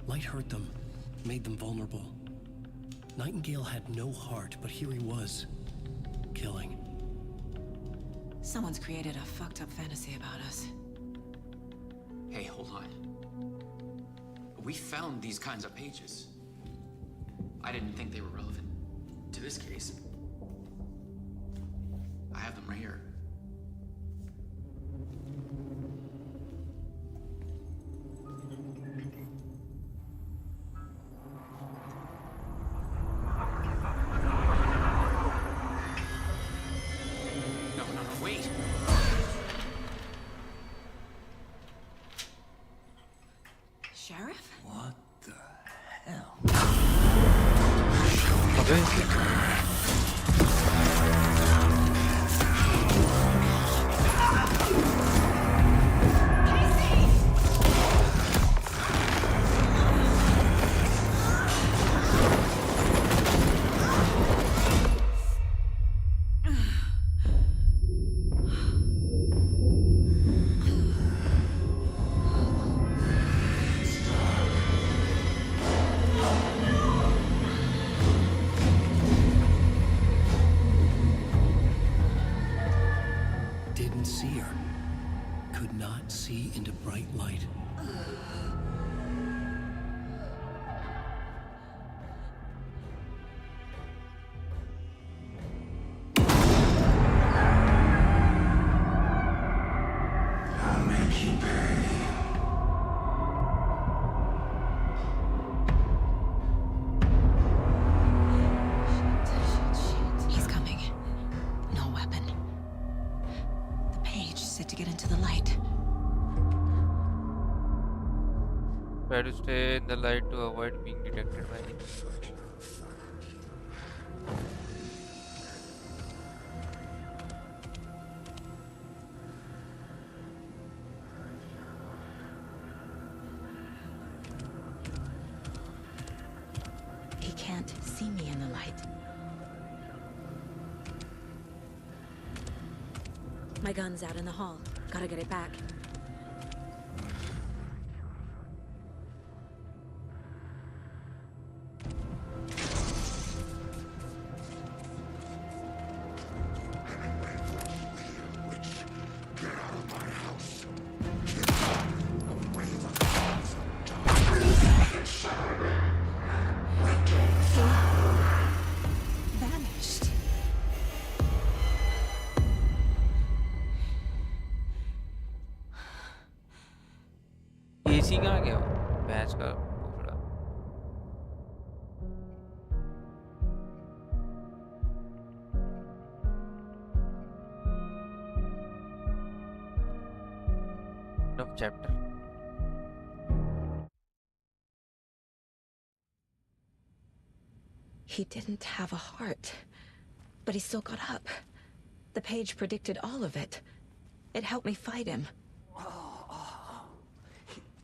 Light hurt them, made them vulnerable. Nightingale had no heart, but here he was, killing. Someone's created a fucked up fantasy about us. Hey, hold on. We found these kinds of pages. I didn't think they were relevant to this case. I have them right here. No, wait. Sheriff? What the hell? Didn't see her. Could not see into bright light. I'll make you pay. He's coming. No weapon. The page said to get into the light. Try to stay in the light to avoid being detected by enemies. He can't see me in the light. My gun's out in the hall. Gotta get it back. Vanished. AC कहाँ गया वो भैंस का भोसड़ा? Of chapter. He didn't have a heart, but he still got up. The page predicted all of it. It helped me fight him.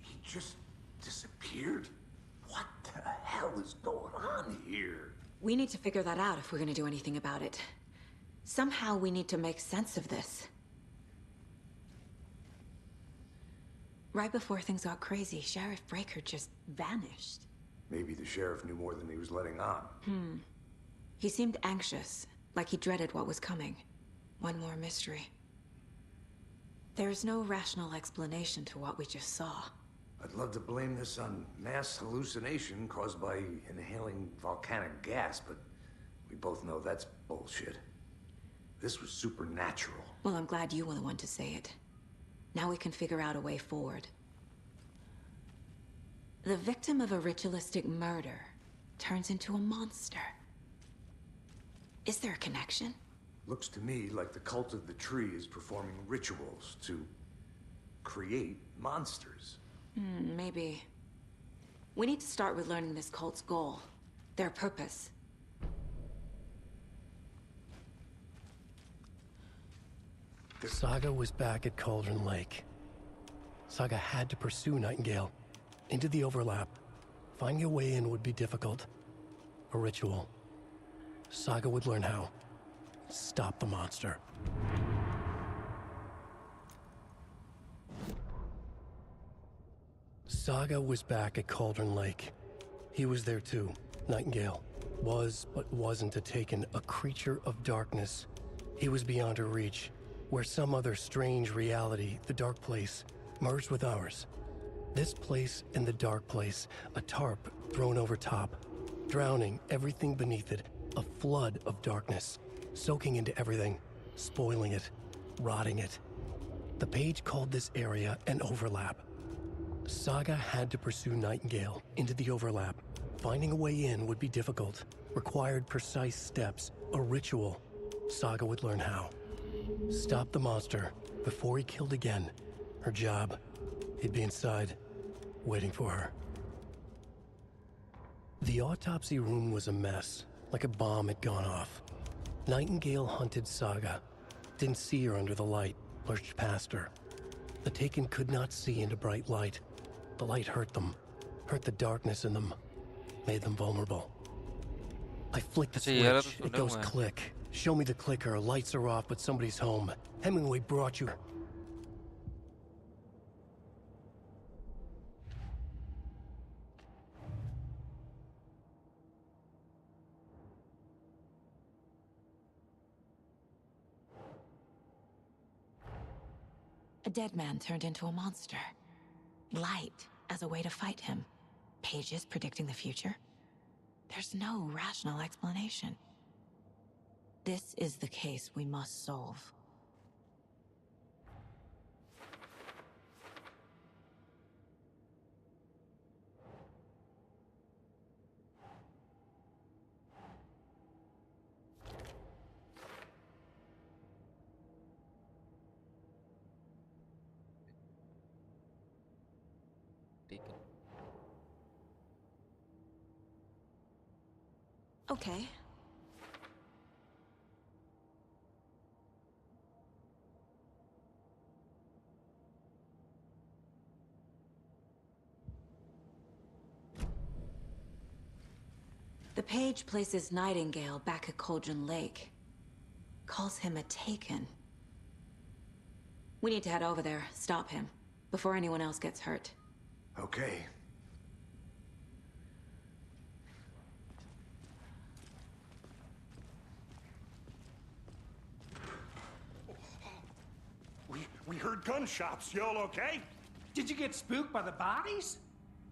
He just disappeared? What the hell is going on here? We need to figure that out if we're gonna do anything about it. Somehow we need to make sense of this. Right before things got crazy, Sheriff Breaker just vanished. Maybe the sheriff knew more than he was letting on. He seemed anxious, like he dreaded what was coming. One more mystery. There's no rational explanation to what we just saw. I'd love to blame this on mass hallucination caused by inhaling volcanic gas, but we both know that's bullshit. This was supernatural. Well, I'm glad you were the one to say it. Now we can figure out a way forward. The victim of a ritualistic murder turns into a monster. Is there a connection? Looks to me like the cult of the tree is performing rituals to create monsters. Maybe. We need to start with learning this cult's goal, their purpose. Saga was back at Cauldron Lake. Saga had to pursue Nightingale into the overlap. Finding a way in would be difficult. A ritual. Saga would learn how. Stop the monster. Saga was back at Cauldron Lake. He was there too. Nightingale was, but wasn't a Taken, a creature of darkness. He was beyond her reach, where some other strange reality, the dark place, merged with ours. This place and the dark place, a tarp thrown over top, drowning everything beneath it, a flood of darkness, soaking into everything, spoiling it, rotting it. The page called this area an overlap. Saga had to pursue Nightingale into the overlap. Finding a way in would be difficult, required precise steps, a ritual. Saga would learn how. Stop the monster before he killed again. Her job. He'd be inside, waiting for her. The autopsy room was a mess, like a bomb had gone off. Nightingale hunted Saga. Didn't see her under the light, lurched past her. The Taken could not see into bright light. The light hurt them, hurt the darkness in them, made them vulnerable. I flicked the अच्छा ये वाला तो switch, it सुना goes हुआ है. click. Show me the clicker, lights are off, but somebody's home. Hemingway brought you. A dead man turned into a monster. Light as a way to fight him. Pages predicting the future. There's no rational explanation. This is the case we must solve. ठीक है. Okay. The page places Nightingale back at Cauldron Lake. Calls him a Taken. We need to head over there, stop him, before anyone else gets hurt. Okay. We heard gunshots. Y'all okay? Did you get spooked by the bodies?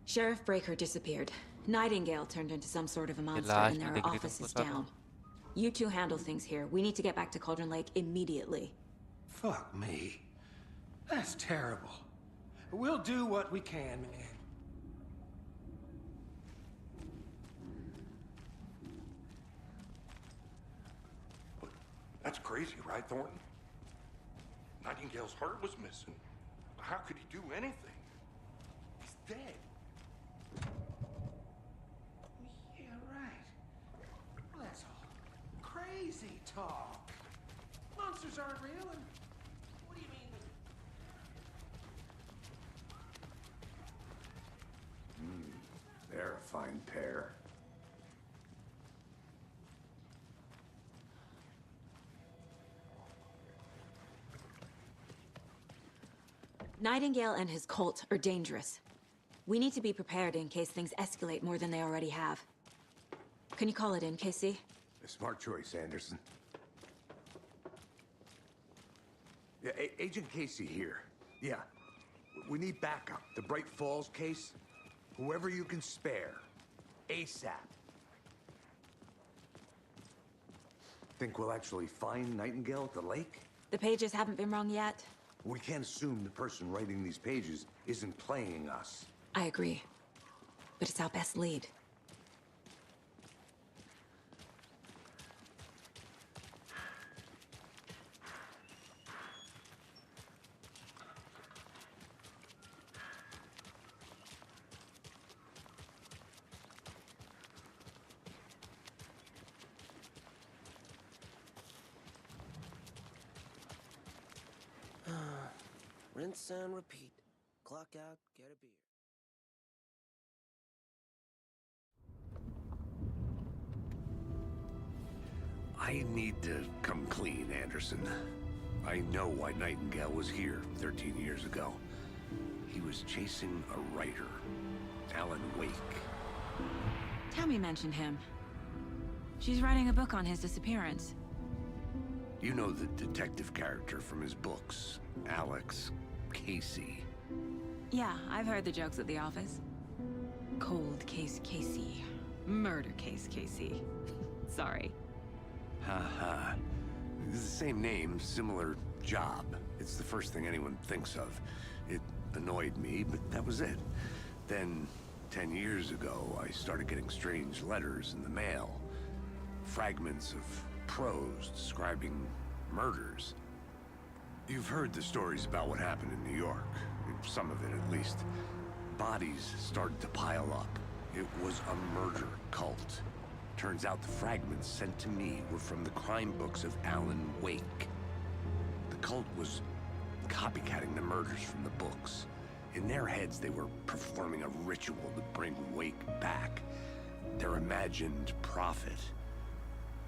Sheriff Breaker disappeared. Nightingale turned into some sort of a ये monster, लाश and नहीं there दिख are रही तुमको offices साथ में? down. You two handle things here. We need to get back to Cauldron Lake immediately. Fuck me. That's terrible. We'll do what we can, man. That's crazy, right, Thornton? Nightingale's heart was missing. How could he do anything? He's dead. Yeah, right. Well, that's all crazy talk. Monsters aren't real, and what do you mean? They're a fine pair. Nightingale and his cult are dangerous. We need to be prepared in case things escalate more than they already have. Can you call it in, Casey? A smart choice, Anderson. Yeah, Agent Casey here. Yeah. We need backup. The Bright Falls case. Whoever you can spare. ASAP. Think we'll actually find Nightingale at the lake? The pages haven't been wrong yet. We can't assume the person writing these pages isn't playing us. I agree. But it's our best lead. Rinse and repeat. Clock out, get a beer. I need to come clean, Anderson. I know why Nightingale was here 13 years ago. He was chasing a writer, Alan Wake. Tammy mentioned him. She's writing a book on his disappearance. You know the detective character from his books, Alex Casey. Yeah, I've heard the jokes at the office. Cold case Casey. Murder case Casey. Sorry. Ha. It's the same name, similar job. It's the first thing anyone thinks of. It annoyed me, but that was it. Then, 10 years ago, I started getting strange letters in the mail. Fragments of prose describing murders. You've heard the stories about what happened in New York. Some of it, at least. Bodies started to pile up. It was a murder cult. Turns out the fragments sent to me were from the crime books of Alan Wake. The cult was copycatting the murders from the books. In their heads, they were performing a ritual to bring Wake back. Their imagined prophet.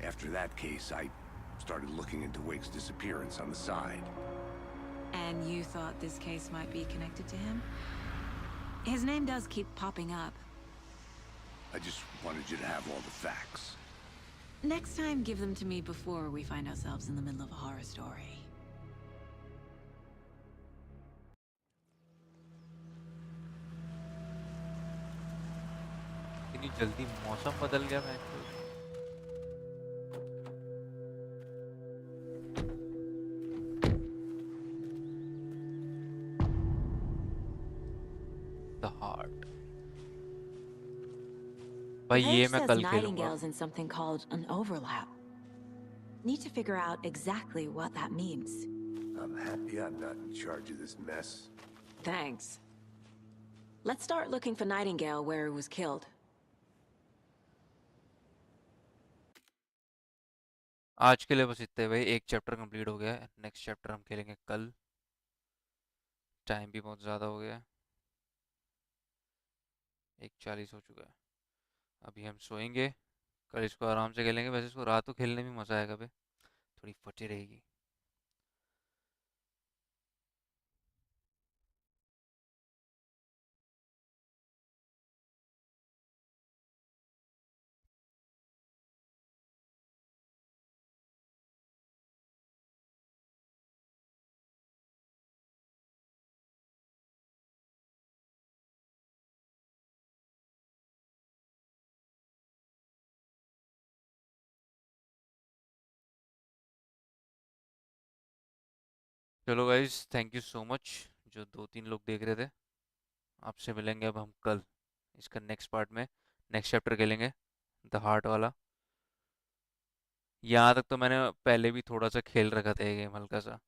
After that case, I started looking into Wake's disappearance on the side. And you thought this case might be connected to him? His name does keep popping up. I just wanted you to have all the facts. Next time, give them to me before we find ourselves in the middle of a horror story. इतनी जल्दी मौसम बदल गया मैं The heart. भाई ये Page मैं says कल खेलूंगा. Nightingale's in something called an overlap. Need to figure out exactly what that means. I'm happy I'm not in charge of this mess. Thanks. Let's start looking for Nightingale where he was killed. आज के लिए बस इतने भाई. एक chapter complete हो गया है. नेक्स्ट चैप्टर हम खेलेंगे कल. टाइम भी बहुत ज़्यादा हो गया है. 1:40 हो चुका है. अभी हम सोएंगे. कल इसको आराम से खेलेंगे. वैसे इसको रात को खेलने में मज़ा आएगा बे. थोड़ी फटी रहेगी. चलो guys, thank you so much जो दो तीन लोग देख रहे थे। आपसे मिलेंगे अब हम कल इसका नेक्स्ट पार्ट में, नेक्स्ट चैप्टर खेलेंगे, द हार्ट वाला। यहाँ तक तो मैंने पहले भी थोड़ा सा खेल रखा था ये गेम, हल्का सा।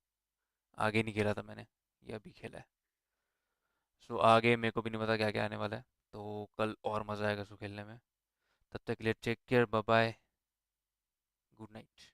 आगे नहीं खेला था मैंने, ये अभी खेला है। सो आगे मेरे को भी नहीं पता क्या क्या आने वाला है, तो कल और मज़ा आएगा इसको खेलने में। तब तक के लिए take care, bye bye, good night.